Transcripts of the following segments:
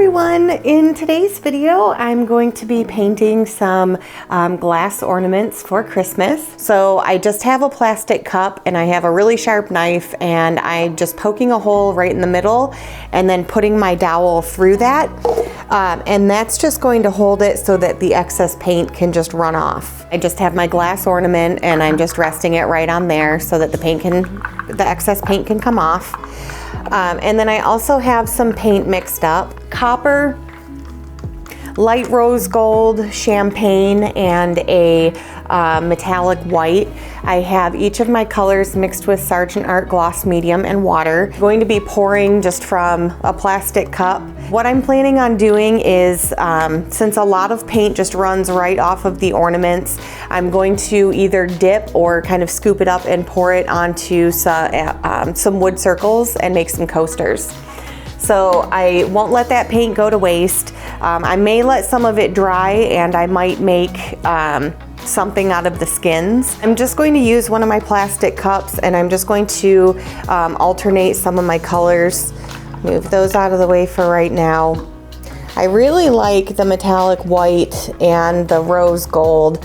everyone, in today's video I'm going to be painting some glass ornaments for Christmas. So I just have a plastic cup and I have a really sharp knife and I'm just poking a hole right in the middle and then putting my dowel through that, and that's just going to hold it so that the excess paint can just run off. I just have my glass ornament and I'm just resting it right on there so that the excess paint can come off. And then I also have some paint mixed up: copper, light rose gold, champagne, and a metallic white. I have each of my colors mixed with Sargent Art Gloss Medium and water. I'm going to be pouring just from a plastic cup. What I'm planning on doing is, since a lot of paint just runs right off of the ornaments, I'm going to either dip or kind of scoop it up and pour it onto some wood circles and make some coasters. So I won't let that paint go to waste. I may let some of it dry and I might make something out of the skins. I'm just going to use one of my plastic cups and I'm just going to alternate some of my colors. Move those out of the way for right now. I really like the metallic white and the rose gold.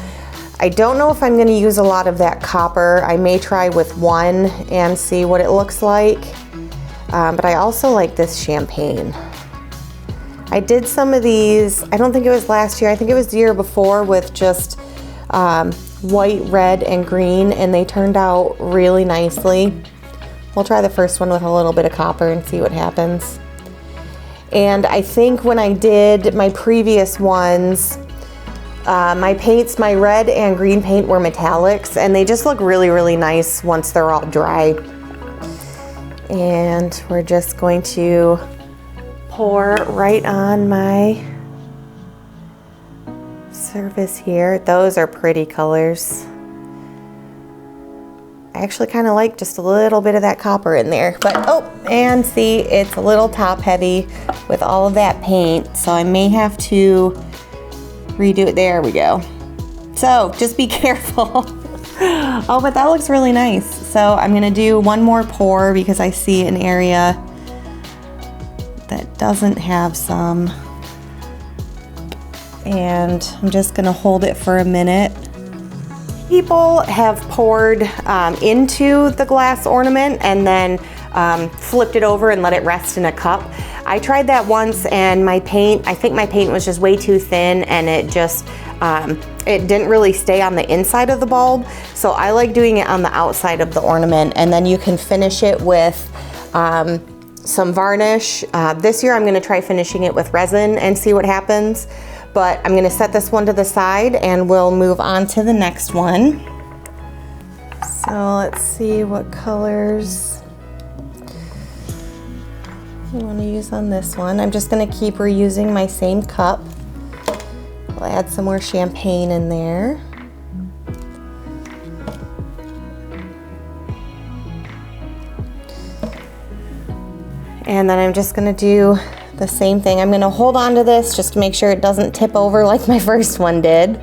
I don't know if I'm going to use a lot of that copper. I may try with one and see what it looks like. But I also like this champagne. I did some of these, I don't think it was last year, I think it was the year before, with just white, red, and green, and they turned out really nicely. We'll try the first one with a little bit of copper and see what happens. And I think when I did my previous ones, my paints, my red and green paint were metallics, and they just look really, really nice once they're all dry. And we're just going to pour right on my surface here. Those are pretty colors. I actually kind of like just a little bit of that copper in there, but oh, and see, it's a little top heavy with all of that paint, so I may have to redo it. There we go. So just be careful. Oh, but that looks really nice. So I'm gonna do one more pour because I see an area that doesn't have some. And I'm just gonna hold it for a minute. People have poured into the glass ornament and then flipped it over and let it rest in a cup. I tried that once and my paint, I think my paint was just way too thin and it just, it didn't really stay on the inside of the bulb. So I like doing it on the outside of the ornament, and then you can finish it with some varnish. This year I'm gonna try finishing it with resin and see what happens. But I'm gonna set this one to the side and we'll move on to the next one. So let's see what colors I want to use on this one. I'm just gonna keep reusing my same cup. I'll add some more champagne in there. And then I'm just gonna do the same thing. I'm gonna hold on to this just to make sure it doesn't tip over like my first one did.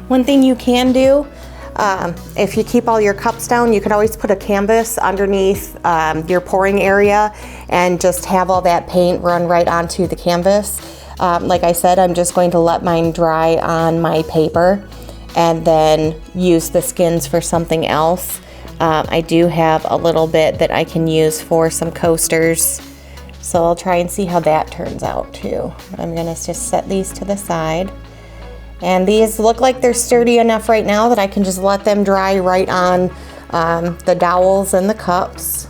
One thing you can do, if you keep all your cups down, you can always put a canvas underneath your pouring area and just have all that paint run right onto the canvas. Like I said, I'm just going to let mine dry on my paper and then use the skins for something else. I do have a little bit that I can use for some coasters, so I'll try and see how that turns out too. I'm gonna just set these to the side. And these look like they're sturdy enough right now that I can just let them dry right on the dowels and the cups.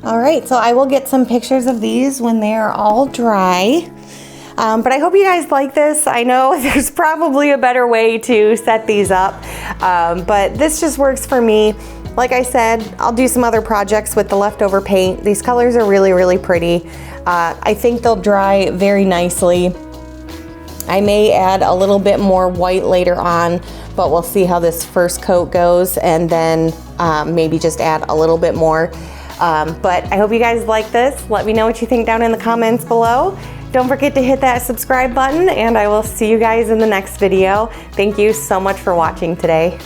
All right, so I will get some pictures of these when they are all dry. But I hope you guys like this. I know there's probably a better way to set these up, but this just works for me. Like I said, I'll do some other projects with the leftover paint. These colors are really, really pretty. I think they'll dry very nicely. I may add a little bit more white later on, but we'll see how this first coat goes, and then maybe just add a little bit more. But I hope you guys like this. Let me know what you think down in the comments below. Don't forget to hit that subscribe button, and I will see you guys in the next video. Thank you so much for watching today.